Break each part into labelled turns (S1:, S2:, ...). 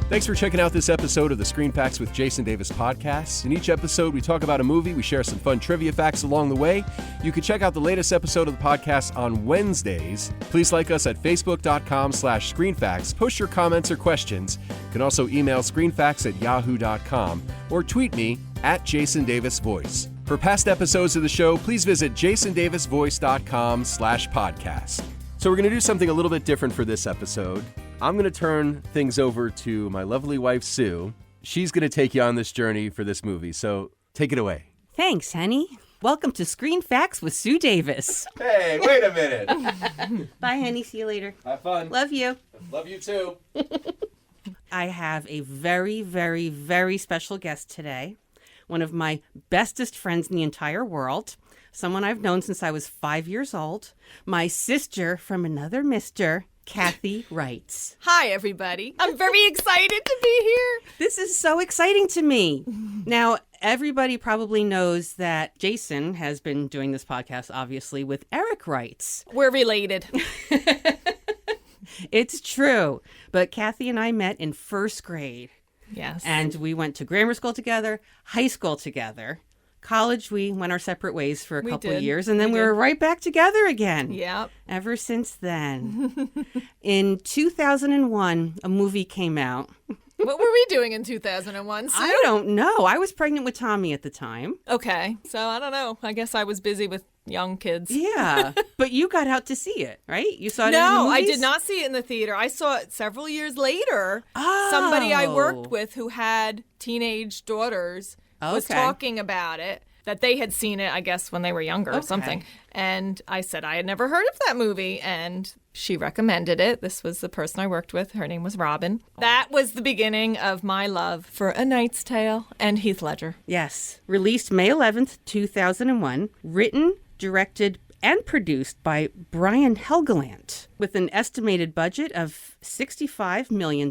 S1: Thanks for checking out this episode of the Screen Facts with Jason Davis podcast. In each episode, we talk about a movie. We share some fun trivia facts along the way. You can check out the latest episode of the podcast on Wednesdays. Please like us at facebook.com/screenfacts. Post your comments or questions. You can also email screenfacts@yahoo.com or tweet me at Jason Davis Voice. For past episodes of the show, please visit jasondavisvoice.com/podcast. So we're going to do something a little bit different for this episode. I'm going to turn things over to my lovely wife, Sue. She's going to take you on this journey for this movie, so take it away.
S2: Thanks, honey. Welcome to Screen Facts with Sue Davis.
S1: Hey, wait a minute.
S2: Bye, honey. See you later.
S1: Have fun.
S2: Love you.
S1: Love you too.
S2: I have a very, very, very special guest today. One of my bestest friends in the entire world. Someone I've known since I was 5 years old. My sister from another mister, Kathy Reitz.
S3: Hi, everybody. I'm very excited to be here.
S2: This is so exciting to me. Now, everybody probably knows that Jason has been doing this podcast, obviously, with Eric Reitz.
S3: We're related.
S2: It's true. But Kathy and I met in first grade.
S3: Yes.
S2: And we went to grammar school together, high school together. College, we went our separate ways for a couple of years, and then we were right back together again.
S3: Yep.
S2: Ever since then. In 2001, a movie came out.
S3: What were we doing in 2001, Sue?
S2: I don't know. I was pregnant with Tommy at the time.
S3: Okay. So I don't know. I guess I was busy with young kids.
S2: Yeah. But you got out to see it, right? You saw it in the
S3: No,
S2: movies?
S3: I did not see it in the theater. I saw it several years later.
S2: Oh.
S3: Somebody I worked with who had teenage daughters was talking about it, that they had seen it, I guess, when they were younger or something. And I said I had never heard of that movie, and she recommended it. This was the person I worked with. Her name was Robin. That was the beginning of my love for A Knight's Tale and Heath Ledger.
S2: Yes. Released May 11th, 2001. Written, directed, and produced by Brian Helgeland with an estimated budget of $65 million.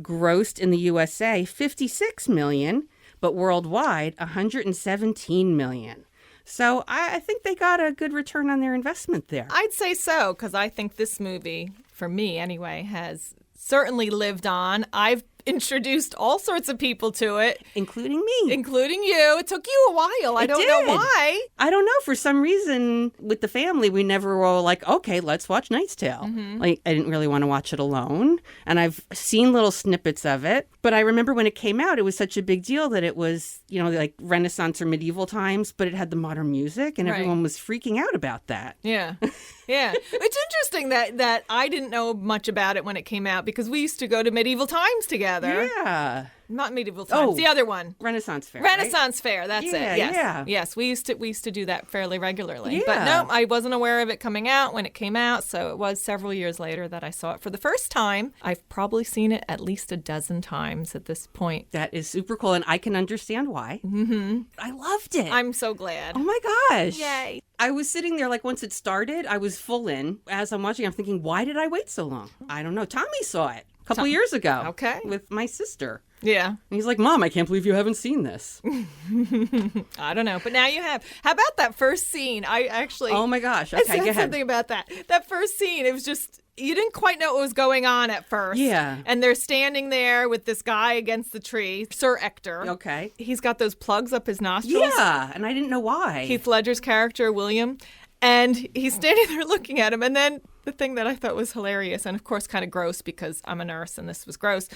S2: Grossed in the USA $56 million, but worldwide $117 million. So I think they got a good return on their investment there.
S3: I'd say so, because I think this movie, for me anyway, has certainly lived on. I've introduced all sorts of people to it.
S2: Including me.
S3: Including you. It took you a while. I don't know why.
S2: I don't know. For some reason, with the family, we never were like, okay, let's watch Knight's Tale. Mm-hmm. Like, I didn't really want to watch it alone. And I've seen little snippets of it. But I remember when it came out, it was such a big deal that it was, you know, like Renaissance or medieval times, but it had the modern music, and everyone was freaking out about that.
S3: Yeah. Yeah. It's interesting that I didn't know much about it when it came out, because we used to go to medieval times together.
S2: Yeah.
S3: Not medieval times. The other one.
S2: Renaissance Fair.
S3: Renaissance Fair. That's it. Yes.
S2: Yeah.
S3: Yes. We used to do that fairly regularly.
S2: Yeah.
S3: But no, I wasn't aware of it coming out when it came out. So it was several years later that I saw it for the first time. I've probably seen it at least a dozen times at this point.
S2: That is super cool, and I can understand why. Mm-hmm. I loved it.
S3: I'm so glad.
S2: Oh my gosh.
S3: Yay.
S2: I was sitting there, like, once it started, I was full in. As I'm watching, I'm thinking, why did I wait so long? I don't know. Tommy saw it a couple years ago.
S3: Okay.
S2: With my sister.
S3: Yeah.
S2: And he's like, Mom, I can't believe you haven't seen this.
S3: I don't know. But now you have. How about that first scene? I actually...
S2: Oh my gosh. Okay,
S3: I said
S2: go ahead.
S3: something about that. That first scene, it was just... You didn't quite know what was going on at first.
S2: Yeah.
S3: And they're standing there with this guy against the tree, Sir Ector.
S2: Okay.
S3: He's got those plugs up his nostrils.
S2: Yeah, and I didn't know why.
S3: Heath Ledger's character, William. And he's standing there looking at him. And then the thing that I thought was hilarious, and of course kind of gross because I'm a nurse and this was gross,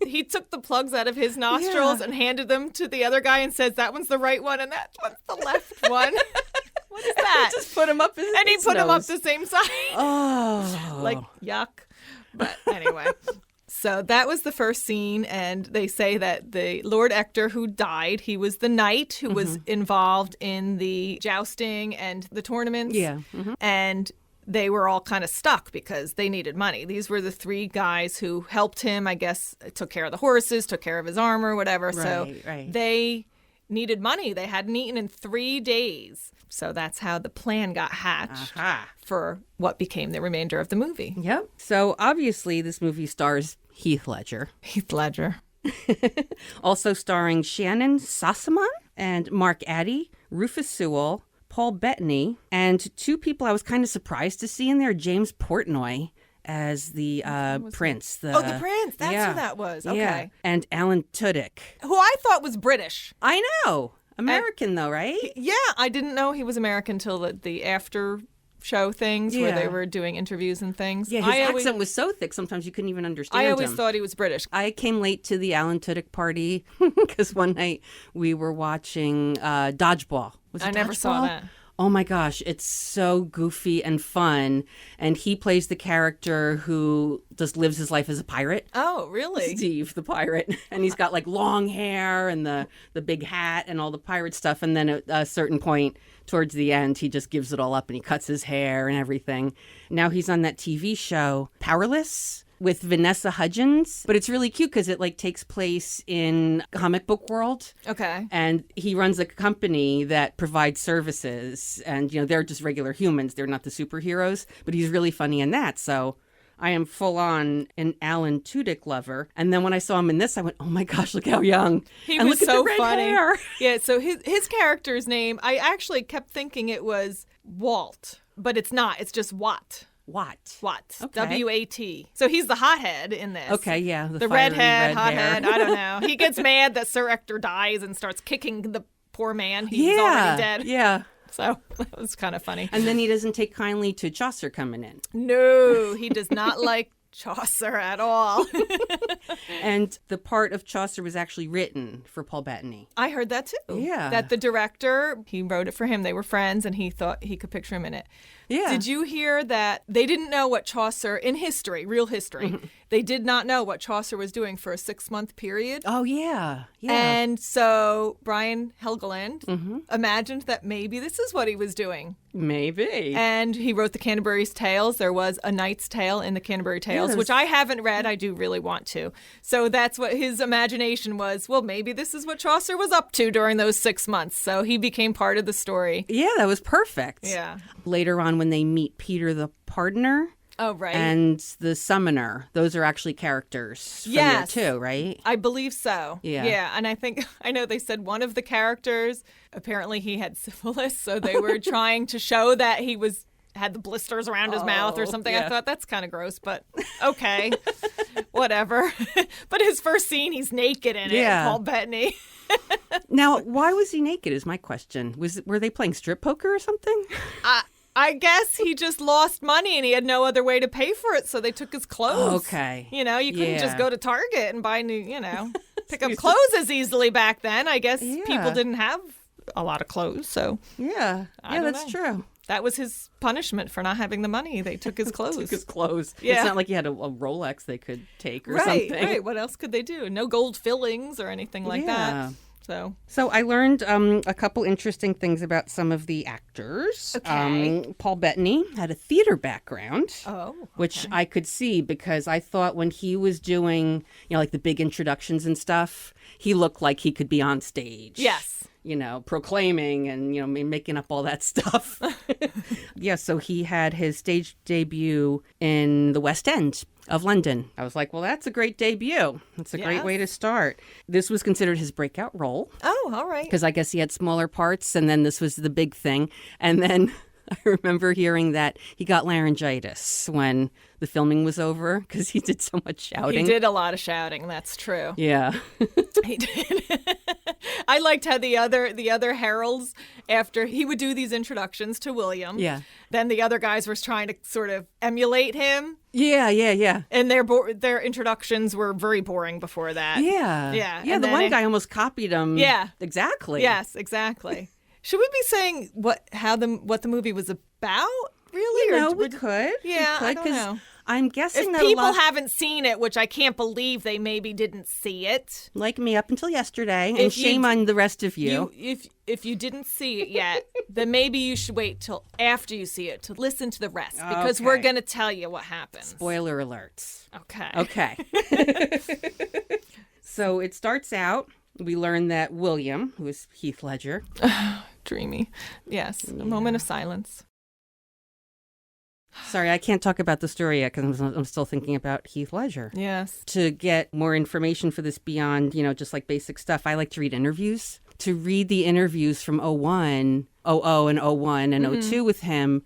S3: he took the plugs out of his nostrils and handed them to the other guy and says, that one's the right one and that one's the left one. What is that?
S2: Just put him up his
S3: And he put
S2: nose.
S3: him up the same side.
S2: Oh.
S3: Like, yuck. But anyway. So that was the first scene, and they say that the Lord Ector who died, he was the knight who was involved in the jousting and the tournaments.
S2: Yeah.
S3: And they were all kind of stuck because they needed money. These were the three guys who helped him, I guess, took care of the horses, took care of his armor, whatever.
S2: Right.
S3: They needed money. They hadn't eaten in 3 days. So that's how the plan got hatched for what became the remainder of the movie.
S2: Yep. So obviously this movie stars Heath Ledger.
S3: Heath Ledger.
S2: Also starring Shannon Sossamon and Mark Addy, Rufus Sewell, Paul Bettany, and two people I was kind of surprised to see in there, James Portnoy as the prince.
S3: The prince. That's who that was. Okay.
S2: Yeah. And Alan Tudyk,
S3: who I thought was British.
S2: I know. American, though, right?
S3: Yeah, I didn't know he was American till the after show things where they were doing interviews and things.
S2: Yeah, his accent was so thick sometimes you couldn't even understand him.
S3: I always thought he was British.
S2: I came late to the Alan Tudyk party because one night we were watching Dodgeball. Was it
S3: I never
S2: Dodgeball?
S3: saw that.
S2: Oh my gosh, it's so goofy and fun. And he plays the character who just lives his life as a pirate.
S3: Oh, really?
S2: Steve, the pirate. And he's got like long hair and the big hat and all the pirate stuff. And then at a certain point towards the end, he just gives it all up and he cuts his hair and everything. Now he's on that TV show, Powerless, with Vanessa Hudgens, but it's really cute because it like takes place in comic book world.
S3: Okay.
S2: And he runs a company that provides services, and they're just regular humans. They're not the superheroes, but he's really funny in that. So I am full on an Alan Tudyk lover. And then when I saw him in this, I went, "Oh my gosh, look how young!"
S3: He
S2: and
S3: was
S2: look
S3: so
S2: at the red
S3: funny.
S2: Hair.
S3: Yeah. So his character's name, I actually kept thinking it was Walt, but it's not. It's just Watt.
S2: Watt.
S3: Okay. W-A-T. So he's the hothead in this.
S2: Okay, yeah.
S3: The redhead, hothead. I don't know. He gets mad that Sir Ector dies and starts kicking the poor man. He's already dead.
S2: Yeah.
S3: So that was kind of funny.
S2: And then he doesn't take kindly to Chaucer coming in.
S3: No, he does not like Chaucer at all.
S2: And the part of Chaucer was actually written for Paul Bettany.
S3: I heard that too.
S2: Yeah.
S3: That the director, he wrote it for him. They were friends and he thought he could picture him in it.
S2: Yeah.
S3: Did you hear that they didn't know what Chaucer, in history, real history, they did not know what Chaucer was doing for a 6-month period?
S2: Oh, yeah. Yeah.
S3: And so Brian Helgeland imagined that maybe this is what he was doing.
S2: Maybe.
S3: And he wrote the Canterbury's Tales. There was A Knight's Tale in the Canterbury Tales, which I haven't read. I do really want to. So that's what his imagination was. Well, maybe this is what Chaucer was up to during those 6 months. So he became part of the story.
S2: Yeah, that was perfect.
S3: Yeah.
S2: Later on, when they meet Peter the Pardoner.
S3: Oh, right.
S2: And the Summoner. Those are actually characters from there too, right?
S3: I believe so.
S2: Yeah.
S3: Yeah. And I know they said one of the characters, apparently he had syphilis. So they were trying to show that he had the blisters around his mouth or something.
S2: Yeah.
S3: I thought that's kind of gross, but okay, whatever. But his first scene, he's naked in it, Paul Bettany.
S2: Now, why was he naked is my question. Were they playing strip poker or something?
S3: I guess he just lost money and he had no other way to pay for it, so they took his clothes.
S2: Okay.
S3: You couldn't just go to Target and buy new, pick up clothes as easily back then. I guess people didn't have a lot of clothes, so.
S2: Yeah.
S3: I don't know.
S2: True.
S3: That was his punishment for not having the money. They took his clothes.
S2: Took his clothes.
S3: Yeah.
S2: It's not like he had a Rolex they could take or something.
S3: Right. What else could they do? No gold fillings or anything like that. So
S2: I learned a couple interesting things about some of the actors.
S3: Okay.
S2: Paul Bettany had a theater background, which I could see because I thought when he was doing, like the big introductions and stuff, he looked like he could be on stage.
S3: Yes.
S2: Proclaiming and, making up all that stuff. Yeah, so he had his stage debut in the West End of London. I was like, well, that's a great debut. It's a great way to start. This was considered his breakout role.
S3: Oh, all right.
S2: Because I guess he had smaller parts, and then this was the big thing. And then I remember hearing that he got laryngitis when the filming was over because he did so much shouting.
S3: He did a lot of shouting. That's true.
S2: Yeah.
S3: He did. I liked how the other heralds, after he would do these introductions to William, then the other guys were trying to sort of emulate him.
S2: Yeah.
S3: And their introductions were very boring before that.
S2: Yeah.
S3: Yeah.
S2: The one guy almost copied him. Yeah. Exactly.
S3: Yes, exactly. Should we be saying what the movie was about? Really?
S2: We could.
S3: Yeah, I don't know.
S2: I'm guessing
S3: if
S2: that
S3: people haven't seen it, which I can't believe they maybe didn't see it.
S2: Like me up until yesterday, and shame on the rest of you.
S3: If you didn't see it yet, then maybe you should wait till after you see it to listen to the rest, because we're going to tell you what happens.
S2: Spoiler alerts.
S3: Okay.
S2: So it starts out, we learn that William, who is Heath Ledger.
S3: Dreamy. Yes. A moment of silence.
S2: Sorry, I can't talk about the story yet because I'm still thinking about Heath Ledger.
S3: Yes.
S2: To get more information for this beyond, just like basic stuff, I like to read interviews. To read the interviews from 01, 00 and 01 and 02 with him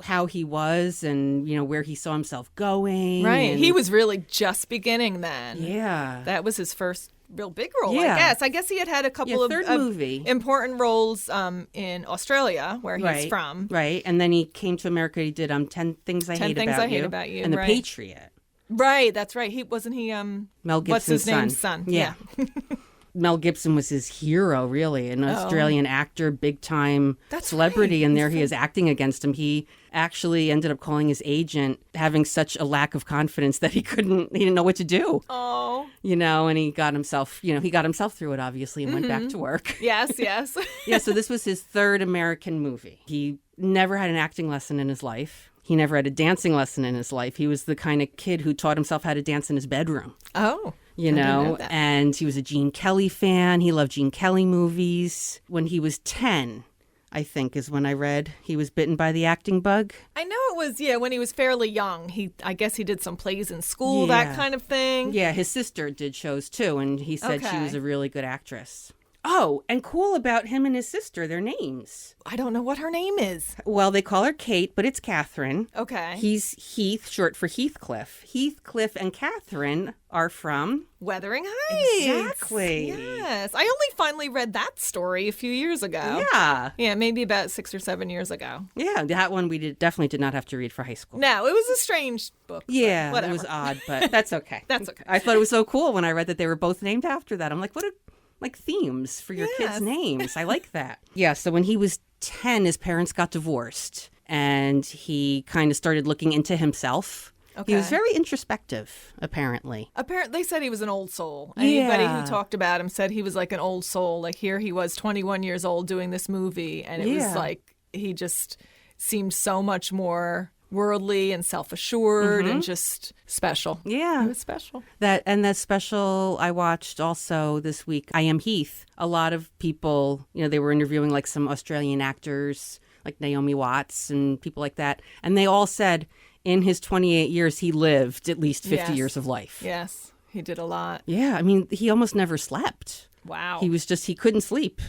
S2: how he was and, where he saw himself going.
S3: Right.
S2: And
S3: He was really just beginning then.
S2: Yeah.
S3: That was his first real big role,
S2: Yeah.
S3: I guess. I guess he had a couple
S2: third
S3: of
S2: movie.
S3: important roles in Australia, where he's
S2: Right.
S3: from.
S2: Right. And then he came to America. He did 10 Things I Hate About You. And The
S3: right.
S2: Patriot.
S3: Right, that's right. Wasn't he
S2: Mel
S3: what's his
S2: Gibson's
S3: name? Son.
S2: Yeah. Mel Gibson was his hero, really, an Australian actor, big-time celebrity,
S3: right.
S2: and there he is acting against him. He actually ended up calling his agent, having such a lack of confidence that he didn't know what to do.
S3: Oh.
S2: And he got himself through it, obviously, and went back to work.
S3: Yes.
S2: Yeah, so this was his third American movie. He never had an acting lesson in his life. He never had a dancing lesson in his life. He was the kind of kid who taught himself how to dance in his bedroom.
S3: Oh. I didn't know that.
S2: And he was a Gene Kelly fan. He loved Gene Kelly movies. When he was 10, I think, is when I read he was bitten by the acting bug.
S3: I know it was, when he was fairly young. I guess he did some plays in school, that kind of thing.
S2: Yeah, his sister did shows too, and he said she was a really good actress. Oh, and cool about him and his sister, their names.
S3: I don't know what her name is.
S2: Well, they call her Kate, but it's Catherine.
S3: Okay.
S2: He's Heath, short for Heathcliff. Heathcliff and Catherine are from
S3: Wuthering Heights.
S2: Exactly.
S3: Yes. I only finally read that story a few years ago.
S2: Yeah.
S3: Yeah, maybe about 6 or 7 years ago.
S2: Yeah, that one we definitely did not have to read for high school.
S3: No, it was a strange book.
S2: Yeah,
S3: whatever.
S2: it was odd, but that's okay.
S3: That's okay.
S2: I thought it was so cool when I read that they were both named after that. I'm like, what themes for your kids' names. I like that. Yeah, so when he was 10, his parents got divorced, and he kind of started looking into himself. Okay. He was very introspective, apparently.
S3: They said he was an old soul. Anybody who talked about him said he was like an old soul. Like here he was 21 years old doing this movie, and it was like he just seemed so much more worldly and self-assured and just special.
S2: Yeah.
S3: He was special.
S2: That special I watched also this week, I Am Heath. A lot of people, they were interviewing like some Australian actors like Naomi Watts and people like that. And they all said in his 28 years, he lived at least 50 years of life.
S3: Yes, he did a lot.
S2: Yeah, I mean, he almost never slept.
S3: Wow.
S2: He couldn't sleep.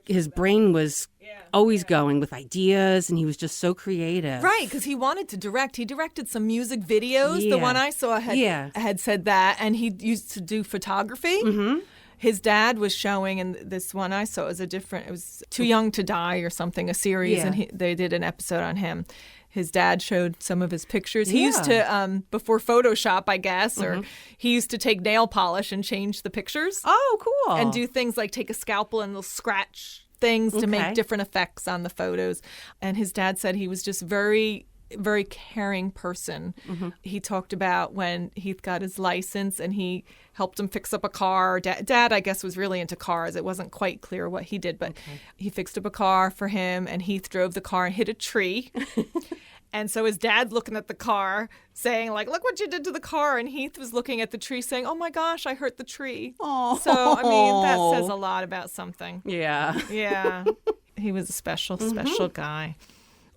S2: His brain was always going with ideas, and he was just so creative.
S3: Right, because he wanted to direct. He directed some music videos. The one I saw had said that, and he used to do photography. Mm-hmm. His dad was showing, and this one I saw was it was Too Young to Die or something, a series, and they did an episode on him. His dad showed some of his pictures. He used to, before Photoshop, I guess, or he used to take nail polish and change the pictures.
S2: Oh, cool.
S3: And do things like take a scalpel and they'll scratch things to make different effects on the photos. And his dad said he was just very caring person. Mm-hmm. He talked about when Heath got his license and he helped him fix up a car. Dad, I guess, was really into cars. It wasn't quite clear what he did, but he fixed up a car for him, and Heath drove the car and hit a tree. And so his dad looking at the car saying, like, look what you did to the car. And Heath was looking at the tree saying, oh, my gosh, I hurt the tree. Oh. So, I mean, that says a lot about something.
S2: Yeah.
S3: Yeah. He was a special guy.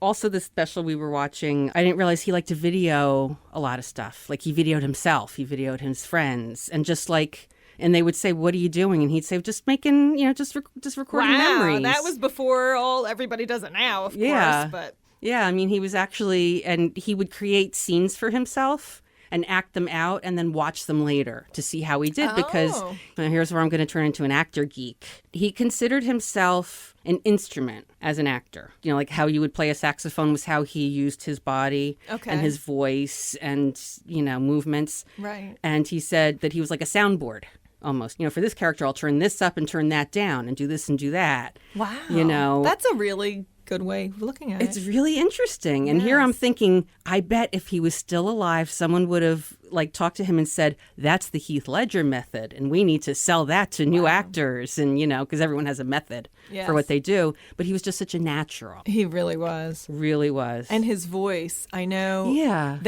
S2: Also, the special we were watching, I didn't realize he liked to video a lot of stuff. Like, he videoed himself. He videoed his friends. And just like... And they would say, what are you doing? And he'd say, just making, just recording memories.
S3: That was before everybody does it now, of course. But
S2: yeah, I mean, he was actually, and he would create scenes for himself and act them out and then watch them later to see how he did. Because here's where I'm going to turn into an actor geek. He considered himself an instrument as an actor. Like how you would play a saxophone was how he used his body and his voice and, movements.
S3: Right.
S2: And he said that he was like a soundboard. Almost, for this character, I'll turn this up and turn that down and do this and do that.
S3: Wow. That's a really good way of looking at it.
S2: It's really interesting. And here I'm thinking, I bet if he was still alive, someone would have talked to him and said, that's the Heath Ledger method. And we need to sell that to new actors. And, because everyone has a method for what they do. But he was just such a natural.
S3: He really was.
S2: Really was.
S3: And his voice, I know.
S2: Yeah.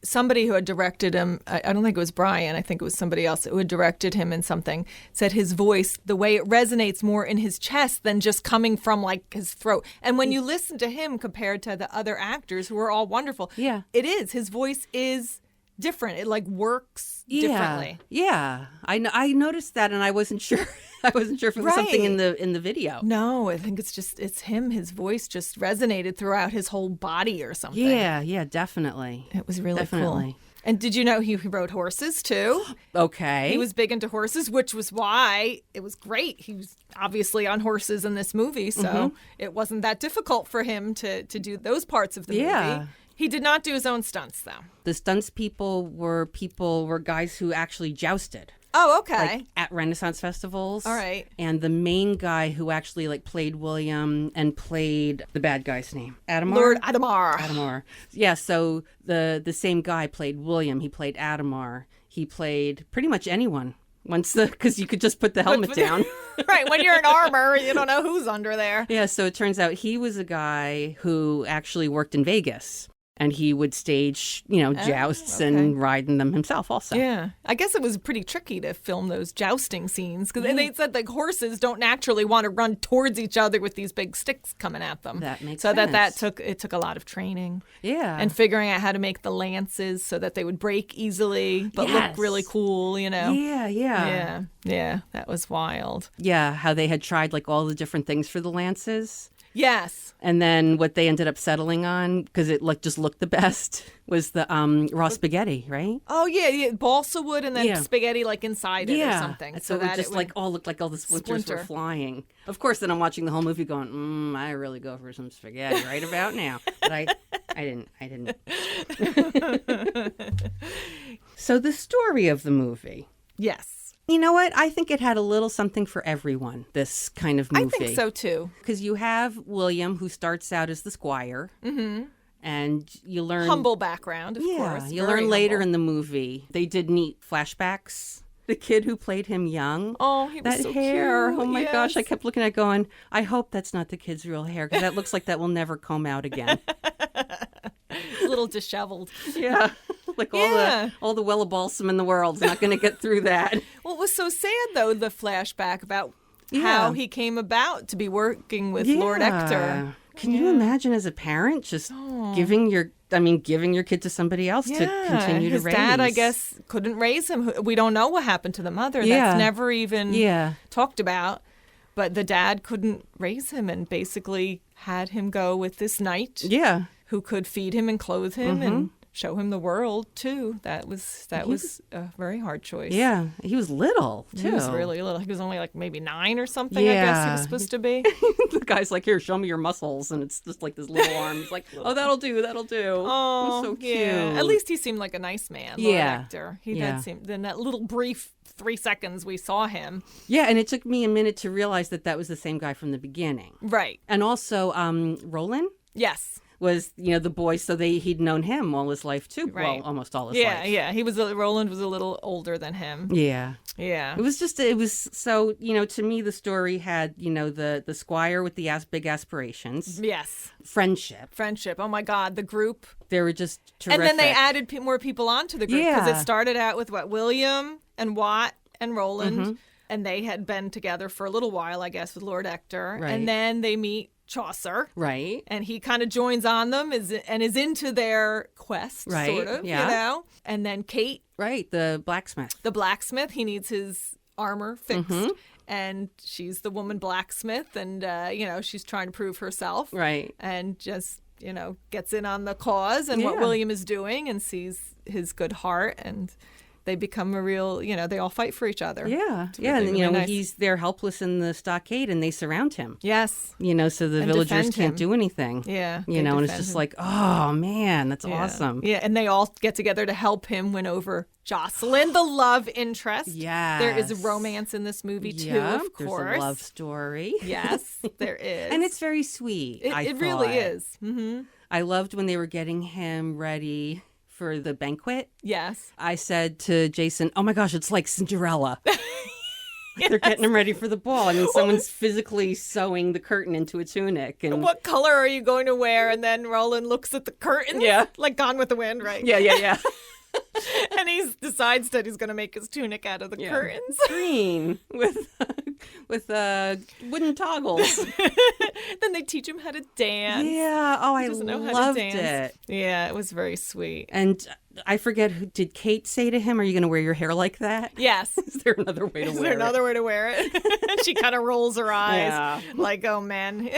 S3: Somebody who had directed him, I don't think it was Brian, I think it was somebody else who had directed him in something, said his voice, the way it resonates more in his chest than just coming from his throat. And when you listen to him compared to the other actors who are all wonderful, it is. His voice is different. It like works differently.
S2: Yeah. I noticed that, and I wasn't sure. I wasn't sure if it was something in the video.
S3: No, I think it's him. His voice just resonated throughout his whole body or something.
S2: Yeah, definitely.
S3: It was really cool. And did you know he rode horses too?
S2: Okay.
S3: He was big into horses, which was why it was great. He was obviously on horses in this movie, so it wasn't that difficult for him to do those parts of the movie. He did not do his own stunts, though.
S2: The stunts people were guys who actually jousted.
S3: Oh, okay.
S2: Like at Renaissance festivals.
S3: All right.
S2: And the main guy who actually like played William and played the bad guy's name, Adamar.
S3: Lord Adamar.
S2: Adamar. Yeah. So the same guy played William. He played Adamar. He played pretty much anyone. Because you could just put the helmet down.
S3: Right. When you're in armor, you don't know who's under there.
S2: Yeah. So it turns out he was a guy who actually worked in Vegas. And he would stage, jousts and ride in them himself also.
S3: Yeah. I guess it was pretty tricky to film those jousting scenes because they said like horses don't naturally want to run towards each other with these big sticks coming at them.
S2: That makes
S3: sense.
S2: So
S3: that took a lot of training.
S2: Yeah.
S3: And figuring out how to make the lances so that they would break easily but look really cool,
S2: Yeah.
S3: Yeah. That was wild.
S2: Yeah. How they had tried like all the different things for the lances.
S3: Yes.
S2: And then what they ended up settling on, because it just looked the best, was the raw spaghetti, right?
S3: Oh, yeah. Balsa wood and then spaghetti like inside it or something.
S2: So that it just all looked like all the splinters were flying. Of course, then I'm watching the whole movie going, I really go for some spaghetti right about now. But I didn't. So the story of the movie.
S3: Yes.
S2: You know what? I think it had a little something for everyone, this kind of movie.
S3: I think so, too.
S2: Because you have William, who starts out as the squire. Mm-hmm. And you learn...
S3: Humble background, of course.
S2: Yeah, you learn later in the movie. They did neat flashbacks. The kid who played him young.
S3: Oh, he was
S2: that
S3: so
S2: hair.
S3: cute.
S2: Oh, my gosh. I kept looking at it going, I hope that's not the kid's real hair, because that looks like that will never comb out again.
S3: It's a little disheveled.
S2: Yeah. Like all the well of balsam in the world's not going to get through that.
S3: Well, it was so sad, though, the flashback about how he came about to be working with Lord Ector.
S2: Can you imagine as a parent just giving your kid to somebody else to continue to raise?
S3: His dad, I guess, couldn't raise him. We don't know what happened to the mother. That's never even talked about. But the dad couldn't raise him and basically had him go with this knight who could feed him and clothe him and show him the world too. That was a very hard choice.
S2: Yeah, he was little too.
S3: He was really little. He was only like maybe 9 or something. I guess he was supposed to be.
S2: The guy's like, "Here, show me your muscles," and it's just like this little arm. He's like, "Oh, that'll do.
S3: Oh,
S2: so cute."
S3: Yeah. At least he seemed like a nice man. Lord Ector. He did seem. Then that little brief 3 seconds we saw him.
S2: Yeah, and it took me a minute to realize that was the same guy from the beginning.
S3: Right.
S2: And also, Roland.
S3: Yes.
S2: Was the boy, so he'd known him all his life too. Right. Well, almost all his life.
S3: Yeah. Roland was a little older than him.
S2: Yeah.
S3: It
S2: was so to me the story had the squire with the big aspirations.
S3: Yes.
S2: Friendship.
S3: Oh my God, the group.
S2: They were just terrific.
S3: And then they added more people onto the group because it started out with William and Watt and Roland, and they had been together for a little while, I guess, with Lord Ector, and then they meet Chaucer. Right. And he kind of joins on them is into their quest, sort of, And then Kate.
S2: Right, the blacksmith.
S3: He needs his armor fixed. And she's the woman blacksmith. And, she's trying to prove herself.
S2: Right.
S3: And just, gets in on the cause and what William is doing and sees his good heart and... They become a real, they all fight for each other.
S2: Yeah. And, nice. They're helpless in the stockade and they surround him.
S3: Yes.
S2: So the villagers can't do anything.
S3: Yeah.
S2: And it's just like, oh, man, that's awesome.
S3: Yeah. And they all get together to help him win over Jocelyn, the love interest.
S2: Yes.
S3: There is a romance in this movie, too, of course.
S2: There's a love story.
S3: Yes, there is.
S2: And it's very sweet.
S3: It really is. Mm-hmm.
S2: I loved when they were getting him ready for the banquet.
S3: Yes.
S2: I said to Jason, oh my gosh, it's like Cinderella. They're getting him ready for the ball. I mean, someone's physically sewing the curtain into a tunic. And
S3: what color are you going to wear? And then Roland looks at the curtains.
S2: Yeah.
S3: Like Gone with the Wind, right?
S2: Yeah.
S3: And he decides that he's going to make his tunic out of the curtains.
S2: Green with with wooden toggles.
S3: Then they teach him how to dance.
S2: Yeah. Oh, I loved
S3: it. Yeah, it was very sweet.
S2: And I forget, did Kate say to him, "Are you going to wear your hair like that?"
S3: Yes.
S2: Is there another way to wear it?
S3: Is there another way to wear it? She kind of rolls her eyes like, oh, man.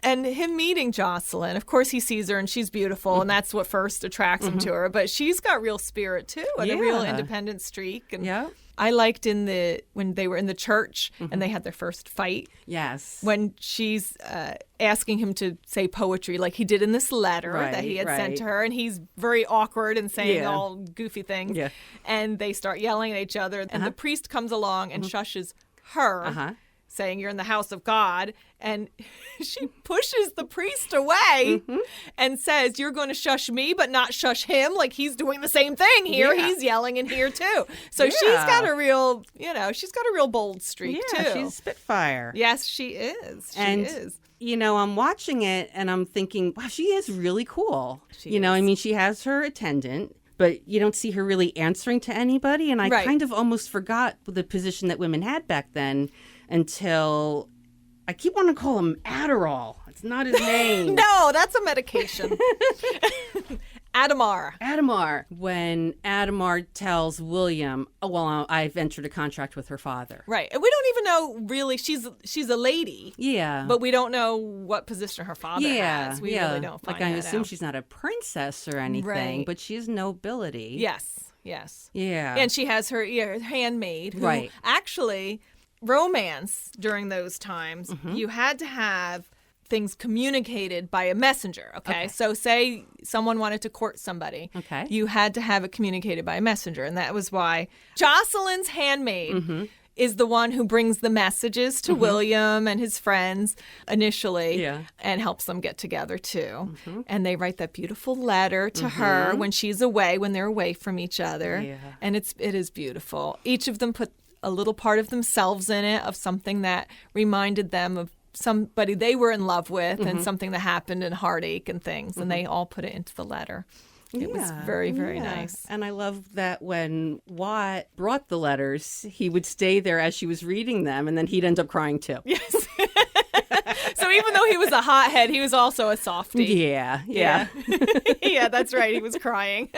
S3: And him meeting Jocelyn, of course he sees her and she's beautiful, and that's what first attracts him to her. But she's got real spirit, too, and a real independent streak. And I liked when they were in the church and they had their first fight.
S2: Yes.
S3: When she's asking him to say poetry like he did in this letter that he had sent to her, and he's very awkward and saying all goofy things. Yeah. And they start yelling at each other, and the priest comes along and shushes her, saying, "You're in the house of God." And she pushes the priest away and says, "You're going to shush me, but not shush him." Like he's doing the same thing here. Yeah. He's yelling in here too. So she's got a real, she's got a real bold streak too.
S2: Yeah, she's a Spitfire.
S3: Yes, she is. She is.
S2: I'm watching it and I'm thinking, wow, she is really cool. She is. I mean, she has her attendant, but you don't see her really answering to anybody. And I kind of almost forgot the position that women had back then until I keep wanting to call him Adderall. It's not his name.
S3: No, that's a medication.
S2: Adamar. When Adamar tells William, "Oh, well, I've entered a contract with her father."
S3: Right. And we don't even know, really, she's a lady.
S2: Yeah.
S3: But we don't know what position her father has. We really don't find
S2: I
S3: that
S2: assume
S3: out.
S2: she's not a princess or anything, but she is nobility.
S3: Yes.
S2: Yeah.
S3: And she has her handmaid, who actually, romance during those times, you had to have things communicated by a messenger, okay? So say someone wanted to court somebody. Okay. You had to have it communicated by a messenger, and that was why Jocelyn's handmaid is the one who brings the messages to William and his friends initially and helps them get together too. And they write that beautiful letter to her when she's away, when they're away from each other. Yeah. And it is beautiful. Each of them put a little part of themselves in it, of something that reminded them of somebody they were in love with and something that happened in heartache and things, and they all put it into the letter. It was very, very nice.
S2: And I love that when Watt brought the letters, he would stay there as she was reading them, and then he'd end up crying too.
S3: Yes. So even though he was a hothead, he was also a softie.
S2: Yeah.
S3: Yeah, that's right. He was crying.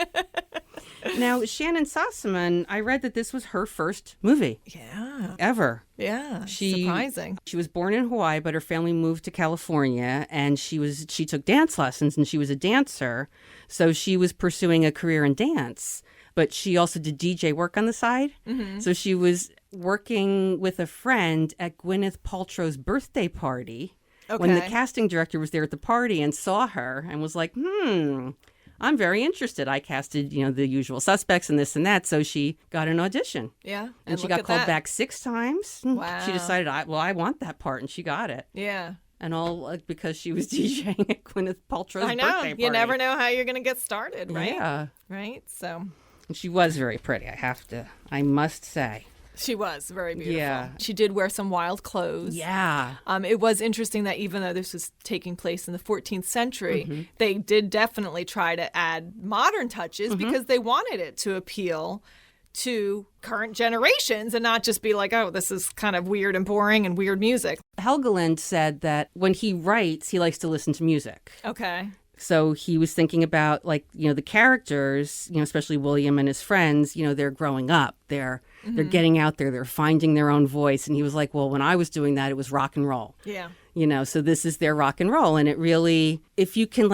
S2: Now, Shannon Sossamon, I read that this was her first movie.
S3: Yeah.
S2: Ever.
S3: Yeah. Surprising.
S2: She was born in Hawaii, but her family moved to California, and she took dance lessons, and she was a dancer. So she was pursuing a career in dance, but she also did DJ work on the side. So she was working with a friend at Gwyneth Paltrow's birthday party when the casting director was there at the party and saw her and was like, I'm very interested. I casted, the usual suspects and this and that. So she got an audition.
S3: Yeah.
S2: And she got called back 6 times.
S3: Wow.
S2: She decided, I want that part. And she got it.
S3: Yeah.
S2: And all because she was DJing at Gwyneth Paltrow's birthday party.
S3: You never know how you're going to get started, right?
S2: Yeah.
S3: Right? So.
S2: And she was very pretty, I must say.
S3: She was very beautiful.
S2: Yeah.
S3: She did wear some wild clothes.
S2: Yeah.
S3: It was interesting that even though this was taking place in the 14th century, they did definitely try to add modern touches because they wanted it to appeal to current generations and not just be like, oh, this is kind of weird and boring and weird music.
S2: Helgeland said that when he writes, he likes to listen to music.
S3: Okay.
S2: So he was thinking about, the characters, especially William and his friends, they're growing up. They're getting out there. They're finding their own voice. And he was like, well, when I was doing that, it was rock and roll.
S3: Yeah.
S2: So this is their rock and roll. And it really, if you can,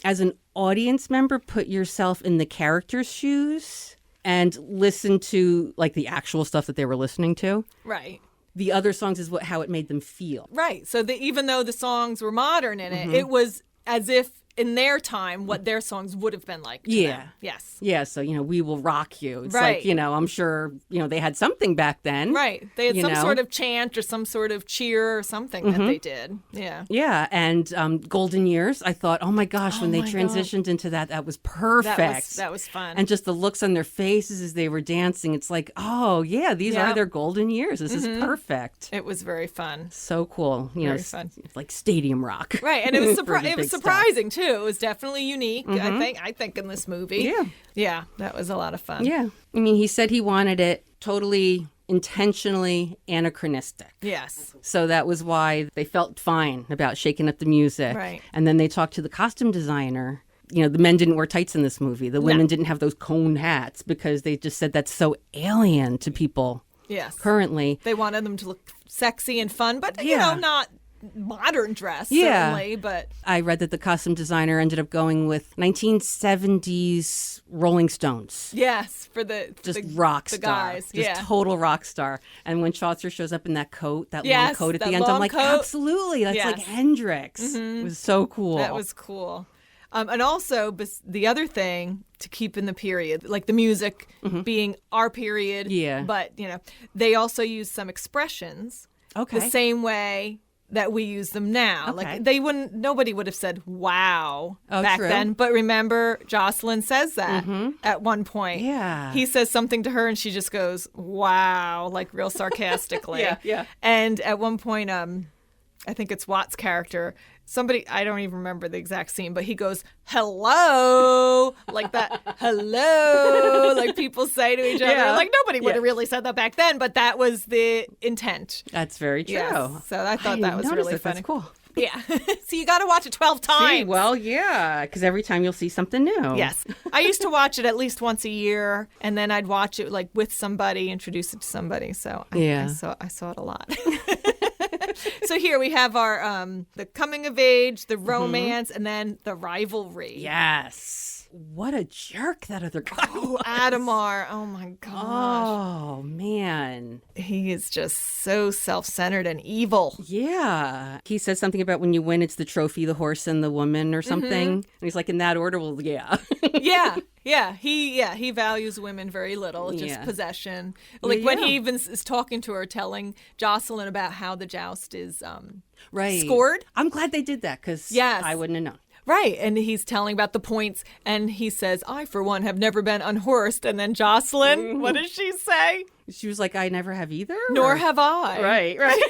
S2: as an audience member, put yourself in the character's shoes and listen to, the actual stuff that they were listening to.
S3: Right.
S2: The other songs is how it made them feel.
S3: Right. So even though the songs were modern in it, it was as if in their time what their songs would have been like to them. Yes.
S2: Yeah, so, We Will Rock You. It's
S3: right.
S2: I'm sure, they had something back then.
S3: Right. They had some sort of chant or some sort of cheer or something that they did. Yeah.
S2: Yeah, and Golden Years, I thought, oh my gosh, when they transitioned into that was perfect.
S3: That was fun.
S2: And just the looks on their faces as they were dancing, it's like, oh yeah, these are their golden years. This is perfect.
S3: It was very fun.
S2: So cool.
S3: Very fun.
S2: Like stadium rock.
S3: Right, and it was surprising too. It was definitely unique, I think, in this movie.
S2: Yeah.
S3: Yeah, that was a lot of fun.
S2: Yeah. I mean, he said he wanted it totally intentionally anachronistic.
S3: Yes.
S2: So that was why they felt fine about shaking up the music.
S3: Right.
S2: And then they talked to the costume designer. You know, the men didn't wear tights in this movie. The women didn't have those cone hats because they just said that's so alien to people.
S3: Yes.
S2: Currently.
S3: They wanted them to look sexy and fun, but, you know, not modern dress,
S2: Yeah.
S3: certainly. But
S2: I read that the costume designer ended up going with 1970s Rolling Stones.
S3: yes, for the
S2: Rock
S3: the
S2: star.
S3: guys.
S2: Just total rock star. And when Chaucer shows up in that coat, that long
S3: Yes,
S2: coat at
S3: that
S2: the end, I'm
S3: long
S2: like,
S3: coat.
S2: absolutely. That's like
S3: Yes.
S2: Hendrix. It was so cool.
S3: That was cool. And also, the other thing to keep in the period, like the music being our period, but, you know, they also use some expressions the same way that we use them now. Like nobody would have said wow back then. But remember, Jocelyn says that at one point.
S2: Yeah.
S3: He says something to her and she just goes, wow, like real sarcastically.
S2: Yeah.
S3: And at one point, I think it's Watt's character, I don't even remember the exact scene, but he goes, hello, like that, hello, like people say to each other.
S2: Yeah.
S3: Like nobody would have really said that back then, but that was the intent.
S2: That's very true.
S3: Yes. So I thought that was really funny.
S2: That's cool.
S3: Yeah. So you got to watch it 12 times.
S2: See, well, yeah, because every time you'll see something new.
S3: Yes. I used to watch it at least once a year, and then I'd watch it like with somebody, introduce it to somebody. So I saw it a lot. So here we have our the coming of age, the romance, and then the rivalry.
S2: Yes. What a jerk that other guy was.
S3: Adamar. Oh my gosh.
S2: Oh, man.
S3: He is just so self-centered and evil.
S2: Yeah. He says something about when you win, it's the trophy, the horse, and the woman or something. And he's like, in that order, well, yeah.
S3: Yeah. He values women very little, just possession. Like when he even is talking to her, telling Jocelyn about how the joust is scored.
S2: I'm glad they did that because I wouldn't have known.
S3: Right. And he's telling about the points. And he says, I, for one, have never been unhorsed. And then Jocelyn, what does she say?
S2: She was like, I never have either?
S3: Nor have I.
S2: Right.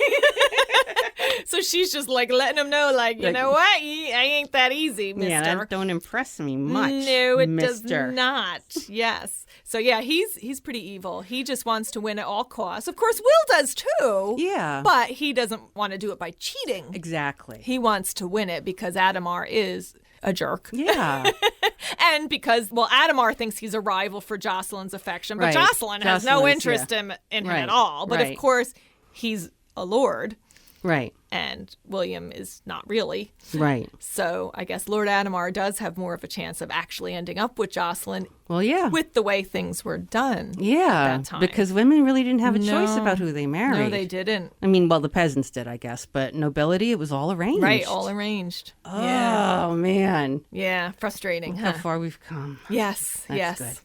S3: So she's just like letting him know, like, you know what? I ain't that easy, mister.
S2: Yeah, that don't impress me much.
S3: No, it
S2: mister.
S3: does not. Yes. So, yeah, he's pretty evil. He just wants to win at all costs. Of course, Will does too.
S2: Yeah.
S3: But he doesn't want to do it by cheating.
S2: Exactly.
S3: He wants to win it because Adamar is a jerk.
S2: Yeah.
S3: And because, Adamar thinks he's a rival for Jocelyn's affection, but Jocelyn has no interest in him at all. But of course, he's a lord.
S2: Right.
S3: And William is not really.
S2: Right.
S3: So I guess Lord Adamar does have more of a chance of actually ending up with Jocelyn.
S2: Well, yeah.
S3: With the way things were done.
S2: Yeah.
S3: At that time.
S2: Because women really didn't have a choice about who they married.
S3: No, they didn't.
S2: I mean, well, the peasants did, I guess, but nobility, it was all arranged.
S3: Right, all arranged.
S2: Oh, man.
S3: Yeah, frustrating.
S2: How far we've come.
S3: Yes,
S2: That's good.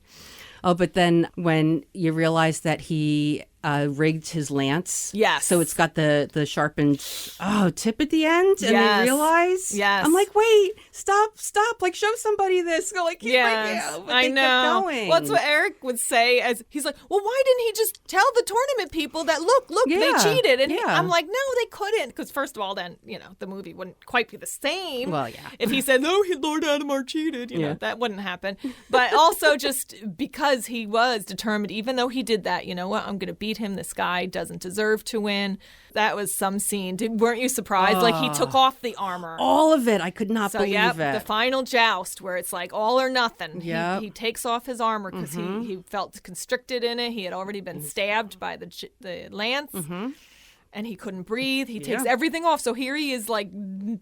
S2: Oh, but then when you realize that he rigged his lance.
S3: Yes.
S2: So it's got the sharpened tip at the end. And they realize.
S3: Yes.
S2: I'm like, wait, stop. Like, show somebody this. Go like, keep right
S3: I know.
S2: Kept going.
S3: Well, that's what Eric would say as he's like, well, why didn't he just tell the tournament people that, look, they cheated? And I'm like, no, they couldn't. Because first of all, then, the movie wouldn't quite be the same.
S2: Well, yeah.
S3: If he said, no, Lord Adamar cheated, you know, that wouldn't happen. But also just because he was determined, even though he did that, you know what, I'm going to beat him. This guy doesn't deserve to win. That was some scene. Weren't you surprised? Like, he took off the armor.
S2: All of it. I could not believe it.
S3: The final joust where it's like all or nothing.
S2: Yep.
S3: He takes off his armor because he felt constricted in it. He had already been stabbed by the lance. And he couldn't breathe. He takes everything off. So here he is, like,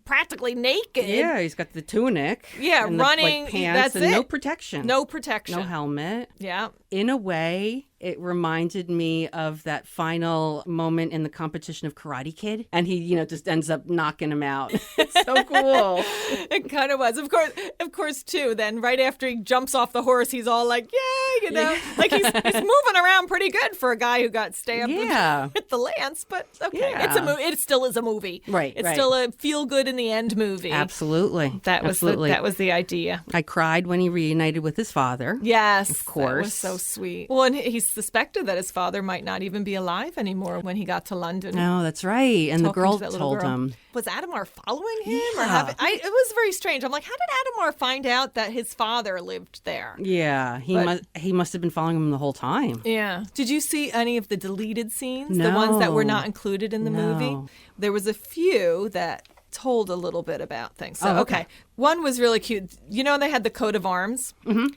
S3: practically naked.
S2: Yeah, he's got the tunic.
S3: Yeah,
S2: and
S3: running.
S2: The, pants
S3: that's
S2: and
S3: it.
S2: no protection.
S3: No protection.
S2: No helmet.
S3: Yeah.
S2: In a way, it reminded me of that final moment in the competition of Karate Kid. And he, just ends up knocking him out. It's so cool.
S3: It kind of was. Of course, too. Then right after he jumps off the horse, he's all like, yay, like he's moving around pretty good for a guy who got stabbed with the lance. But okay, it's a movie. It still is a movie.
S2: Right.
S3: It's still a feel good in the end movie.
S2: Absolutely.
S3: That was the idea.
S2: I cried when he reunited with his father.
S3: Yes.
S2: Of course.
S3: That was so sweet. Well, and he suspected that his father might not even be alive anymore when he got to London.
S2: Oh, that's right. And the girl told him.
S3: Was Adamar following him?
S2: Yeah.
S3: It was very strange. I'm like, how did Adamar find out that his father lived there?
S2: Yeah, he must have been following him the whole time.
S3: Yeah. Did you see any of the deleted scenes?
S2: No.
S3: The ones that were not included in the movie? There was a few that told a little bit about things. So, okay. One was really cute. You know, they had the coat of arms? Mm-hmm.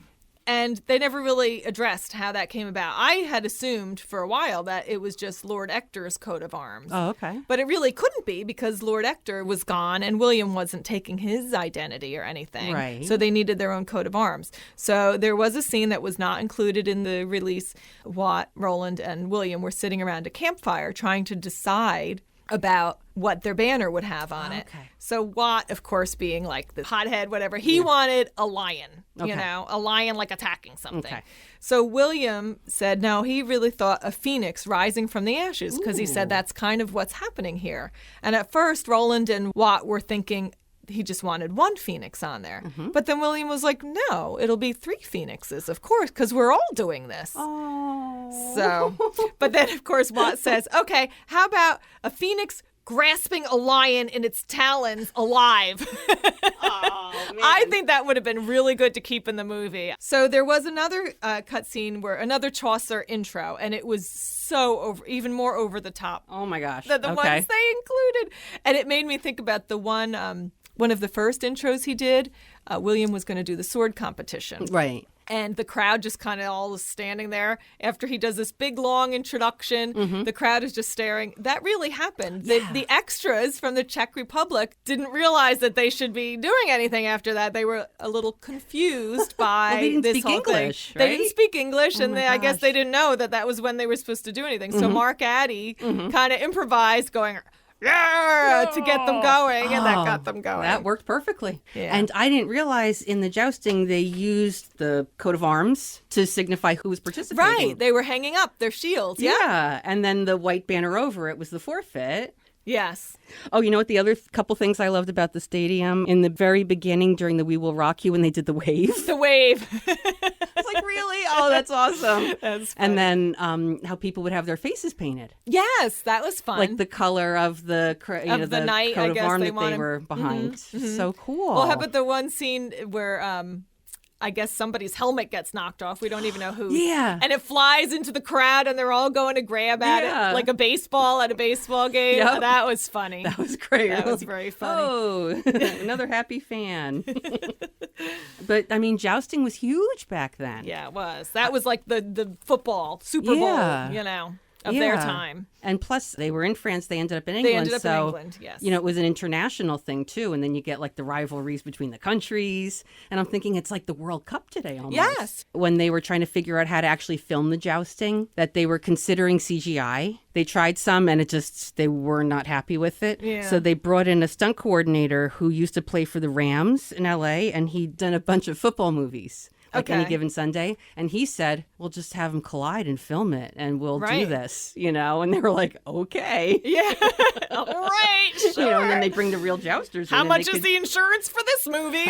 S3: And they never really addressed how that came about. I had assumed for a while that it was just Lord Ector's coat of arms.
S2: Oh, okay.
S3: But it really couldn't be because Lord Ector was gone and William wasn't taking his identity or anything.
S2: Right.
S3: So they needed their own coat of arms. So there was a scene that was not included in the release. Watt, Roland, and William were sitting around a campfire trying to decide about what their banner would have on it. So Watt, of course, being like the hothead, whatever, he wanted a lion, you know, a lion like attacking something. So William said, no, he really thought a phoenix rising from the ashes because he said that's kind of what's happening here. And at first, Roland and Watt were thinking he just wanted one phoenix on there. But then William was like, no, it'll be 3 phoenixes, of course, because we're all doing this. So, but then, of course, Watt says, okay, how about a phoenix grasping a lion in its talons alive? I think that would have been really good to keep in the movie. So there was another cutscene where another Chaucer intro, and it was so even more over the top.
S2: Oh my gosh.
S3: Than the ones they included. And it made me think about the one of the first intros he did. William was going to do the sword competition.
S2: Right.
S3: And the crowd just kind of all is standing there after he does this big, long introduction. The crowd is just staring. That really happened. The extras from the Czech Republic didn't realize that they should be doing anything after that. They were a little confused by this whole
S2: English,
S3: thing.
S2: Right?
S3: They didn't speak English, and I guess they didn't know that was when they were supposed to do anything. So Mark Addy kind of improvised, going, yeah, to get them going, and that got them going.
S2: That worked perfectly.
S3: Yeah.
S2: And I didn't realize in the jousting they used the coat of arms to signify who was participating.
S3: Right. They were hanging up their shields.
S2: Yeah. And then the white banner over it was the forfeit.
S3: Yes.
S2: Oh, you know what? The other couple things I loved about the stadium in the very beginning during the We Will Rock You when they did the wave.
S3: The wave.
S2: It's like, really? Oh, that's awesome.
S3: That's funny.
S2: And then how people would have their faces painted.
S3: Yes, that was fun.
S2: Like the color of the
S3: night,
S2: coat
S3: I
S2: of
S3: guess
S2: arm
S3: they
S2: that
S3: wanted.
S2: they were behind. So cool.
S3: Well, how about the one scene where I guess somebody's helmet gets knocked off. We don't even know who.
S2: Yeah.
S3: And it flies into the crowd and they're all going to grab at it like a baseball at a baseball game.
S2: Yep.
S3: That was funny.
S2: That was great.
S3: That was very funny.
S2: Oh, another happy fan. But, I mean, jousting was huge back then.
S3: Yeah, it was. That was like the football, Super Bowl, you know, of their time.
S2: And plus, they were in France. They ended up in England.
S3: They ended up in England, yes.
S2: You know, it was an international thing, too. And then you get, like, the rivalries between the countries. And I'm thinking it's like the World Cup today almost.
S3: Yes.
S2: When they were trying to figure out how to actually film the jousting, that they were considering CGI. They tried some, and they were not happy with it.
S3: Yeah.
S2: So they brought in a stunt coordinator who used to play for the Rams in L.A., and he'd done a bunch of football movies. Like Any Given Sunday. And he said, we'll just have them collide and film it and we'll do this, you know? And they were like, okay.
S3: Yeah. All right. Sure.
S2: You know, and then they bring the real jousters in.
S3: How much is the insurance for this movie?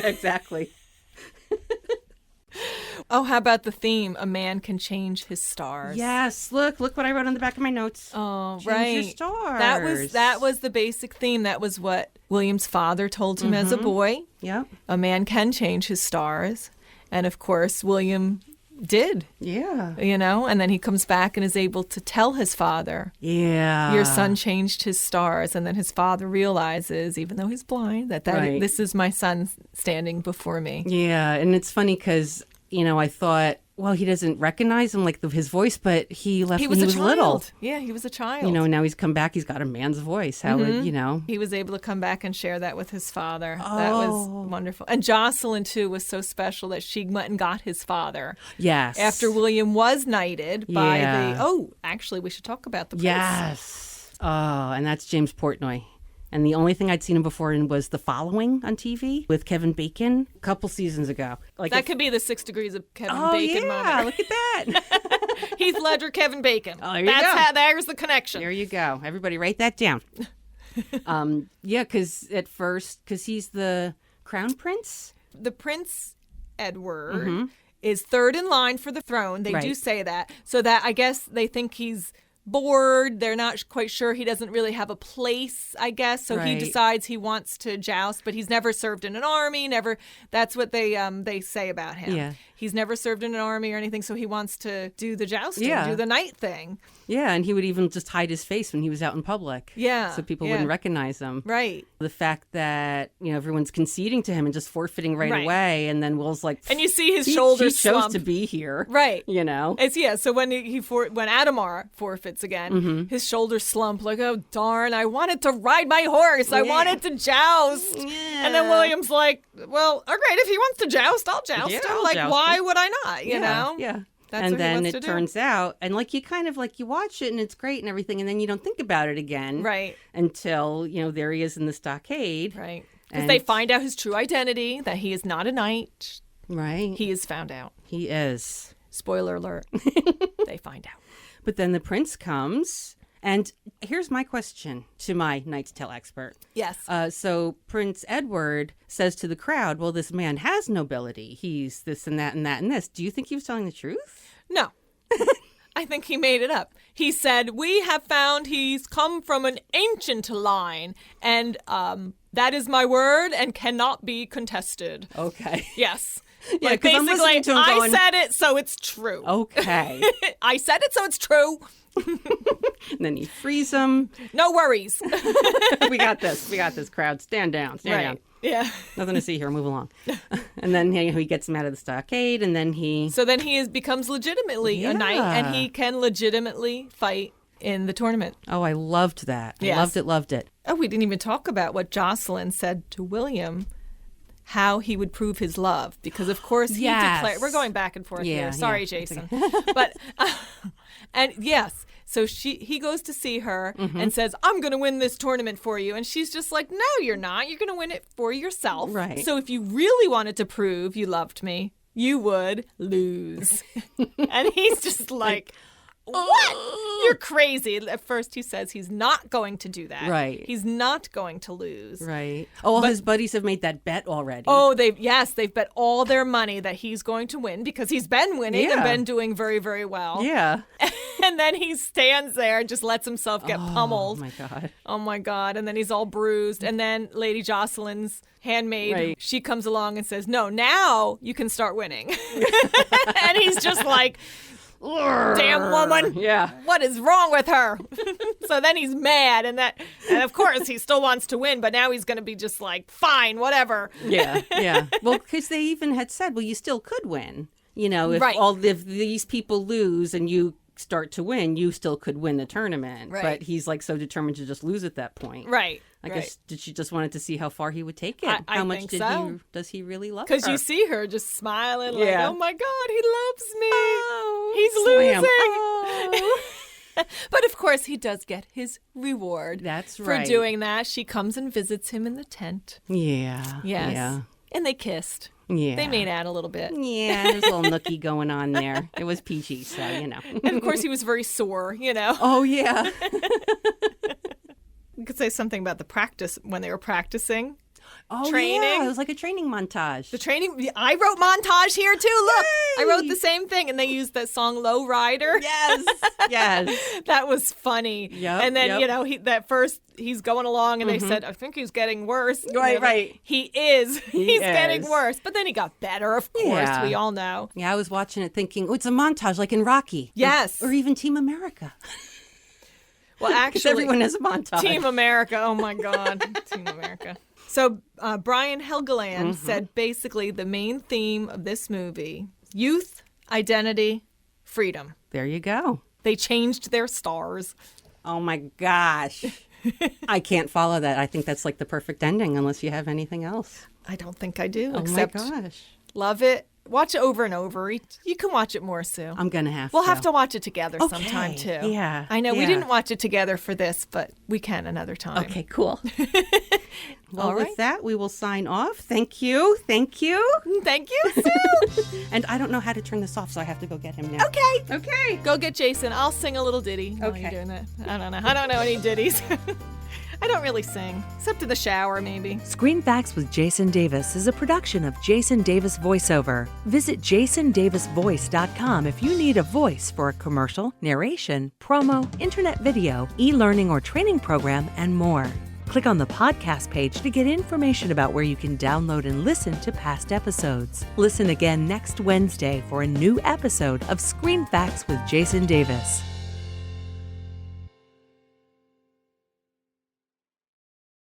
S2: Exactly.
S3: Oh, how about the theme? A man can change his stars.
S2: Yes. Look what I wrote on the back of my notes.
S3: Oh,
S2: change your stars.
S3: That was the basic theme. That was what William's father told him as a boy.
S2: Yeah.
S3: A man can change his stars. And of course, William did.
S2: Yeah.
S3: You know, and then he comes back and is able to tell his father,
S2: yeah,
S3: your son changed his stars. And then his father realizes, even though he's blind, that this is my son standing before me.
S2: Yeah. And it's funny because, you know, I thought, well, he doesn't recognize him like his voice, but he left when he was little.
S3: Yeah, he was a child.
S2: You know, now he's come back. He's got a man's voice. How would, you know?
S3: He was able to come back and share that with his father. Oh. That was wonderful. And Jocelyn, too, was so special that she went and got his father.
S2: Yes.
S3: After William was knighted by actually, we should talk about the prince.
S2: Yes. Oh, and that's James Portnoy. And the only thing I'd seen him before in was The Following on TV with Kevin Bacon a couple seasons ago. Like
S3: that could be the 6 degrees of Kevin Bacon moment.
S2: Yeah, look at that.
S3: Heath Ledger, Kevin Bacon.
S2: Oh, there you go.
S3: There's the connection.
S2: There you go. Everybody write that down. Yeah, because at first, he's the crown prince.
S3: The Prince Edward is third in line for the throne. They do
S2: Right.
S3: say that. So that I guess they think he's bored. They're not quite sure. He doesn't really have a place, I guess. So he
S2: Right.
S3: decides he wants to joust, but he's never served in an army. Never. That's what they say about him.
S2: Yeah.
S3: He's never served in an army or anything. So he wants to do the jousting,
S2: Yeah.
S3: do the knight thing.
S2: Yeah, and he would even just hide his face when he was out in public.
S3: Yeah,
S2: So people
S3: yeah.
S2: wouldn't recognize him.
S3: Right.
S2: The fact that, everyone's conceding to him and just forfeiting right away, and then Will's like,
S3: And you see his
S2: he
S3: shoulders
S2: chose
S3: slump.
S2: to be here.
S3: Right.
S2: It's
S3: So when when Adamar forfeits again, his shoulders slump like, oh darn, I wanted to ride my horse. I wanted to joust. And then William's like, well, all right, if he wants to joust, I'll joust
S2: Yeah,
S3: him.
S2: I'll
S3: Like,
S2: joust
S3: why
S2: him.
S3: would I not? You know?
S2: Yeah.
S3: That's
S2: and
S3: what he
S2: then
S3: wants
S2: it
S3: to do.
S2: turns out, and like you kind of like you watch it and it's great and everything, and then you don't think about it again.
S3: Right.
S2: Until, there he is in the stockade.
S3: Right. Because
S2: And-
S3: they find out his true identity, that he is not a knight.
S2: Right.
S3: He is found out.
S2: He is.
S3: Spoiler alert. They find out.
S2: But then the prince comes, and here's my question to my Knight's Tale expert.
S3: Yes.
S2: So Prince Edward says to the crowd, well, this man has nobility. He's this and that and that and this. Do you think he was telling the truth?
S3: No. I think he made it up. He said, we have found he's come from an ancient line, and that is my word and cannot be contested.
S2: Okay.
S3: Yes.
S2: Yeah,
S3: Like,
S2: 'cause I'm
S3: basically,
S2: listening to him
S3: I
S2: going-
S3: said it, so it's true.
S2: Okay.
S3: I said it, so it's true.
S2: And then he frees him.
S3: No worries.
S2: We got this. We got this, crowd. Stand down. Stand down.
S3: Yeah.
S2: Nothing to see here. Move along. And then he gets him out of the stockade, and then he...
S3: So then he becomes legitimately a knight, and he can legitimately fight in the tournament.
S2: Oh, I loved that.
S3: Yes.
S2: I loved it, loved it.
S3: Oh, we didn't even talk about what Jocelyn said to William, how he would prove his love. Because, of course, he
S2: Yes.
S3: declared... We're going back and forth
S2: Yeah,
S3: here. Sorry,
S2: yeah.
S3: Jason. But, and yes, so he goes to see her
S2: Mm-hmm.
S3: and says, I'm going to win this tournament for you. And she's just like, no, you're not. You're going to win it for yourself.
S2: Right.
S3: So if you really wanted to prove you loved me, you would lose. And he's just like... What? You're crazy. At first, he says he's not going to do that.
S2: Right.
S3: He's not going to lose.
S2: Right. Oh, all his buddies have made that bet already.
S3: Oh, they've bet all their money that he's going to win because he's been winning and
S2: Yeah.
S3: been doing very, very well.
S2: Yeah.
S3: And then he stands there and just lets himself get pummeled.
S2: Oh, my God.
S3: Oh my God. And then he's all bruised. And then Lady Jocelyn's handmaid,
S2: Right.
S3: she comes along and says, no, now you can start winning. And he's just like, damn woman.
S2: Yeah.
S3: What is wrong with her? So then he's mad, and of course he still wants to win, but now he's going to be just like, fine, whatever.
S2: Yeah. Yeah. Well, because they even had said, well, you still could win. If
S3: Right.
S2: if these people lose and you start to win, you still could win the tournament.
S3: Right.
S2: But he's like so determined to just lose at that point.
S3: Right.
S2: I guess did she just wanted to see how far he would take it?
S3: I
S2: how much
S3: think
S2: did
S3: so.
S2: does he really love
S3: Because
S2: her?
S3: you see her just smiling like,
S2: Yeah.
S3: oh my God, he loves me.
S2: Oh,
S3: He's
S2: slam.
S3: losing.
S2: Oh.
S3: But of course, he does get his reward.
S2: That's
S3: for
S2: right.
S3: doing that. She comes and visits him in the tent.
S2: Yeah.
S3: Yes.
S2: Yeah.
S3: And they kissed.
S2: Yeah.
S3: They made out a little bit.
S2: Yeah, there's a little nookie going on there. It was PG, so
S3: And of course, he was very sore,
S2: Oh, yeah.
S3: You could say something about the practice when they were practicing.
S2: Oh,
S3: Training.
S2: yeah. It was like a training montage.
S3: The training, I wrote montage here too. Look,
S2: Yay!
S3: I wrote the same thing. And they used that song Low Rider.
S2: Yes. Yes.
S3: That was funny.
S2: Yep,
S3: And then,
S2: yep.
S3: he's going along and they said, I think he's getting worse.
S2: Right, right.
S3: He is. He's getting
S2: is.
S3: worse. But then he got better, of course.
S2: Yeah.
S3: We all know.
S2: Yeah, I was watching it thinking, oh, it's a montage like in Rocky.
S3: Yes.
S2: Or even Team America.
S3: Well,
S2: Because
S3: actually,
S2: everyone has a montage.
S3: Team America. Oh, my God. Team America. So Brian Helgeland said basically the main theme of this movie, youth, identity, freedom.
S2: There you go.
S3: They changed their stars.
S2: Oh, my gosh. I can't follow that. I think that's like the perfect ending unless you have anything else.
S3: I don't think I do,
S2: Oh,
S3: except
S2: my gosh.
S3: love it. Watch it over and over. You can watch it more, Sue.
S2: I'm going to have
S3: We'll have to watch it together
S2: Okay.
S3: sometime, too.
S2: Yeah,
S3: I know we
S2: yeah.
S3: didn't watch it together for this, but we can another time.
S2: Okay, cool. Well,
S3: All
S2: with
S3: right.
S2: that, we will sign off. Thank you. Thank you.
S3: Thank you, Sue.
S2: And I don't know how to turn this off, so I have to go get him now.
S3: Okay.
S2: Okay.
S3: Go get Jason. I'll sing a little ditty while
S2: Okay.
S3: you're doing that. I don't know. I don't know any ditties. I don't really sing, except in the shower, maybe.
S4: Screen Facts with Jason Davis is a production of Jason Davis VoiceOver. Visit jasondavisvoice.com if you need a voice for a commercial, narration, promo, internet video, e-learning or training program, and more. Click on the podcast page to get information about where you can download and listen to past episodes. Listen again next Wednesday for a new episode of Screen Facts with Jason Davis.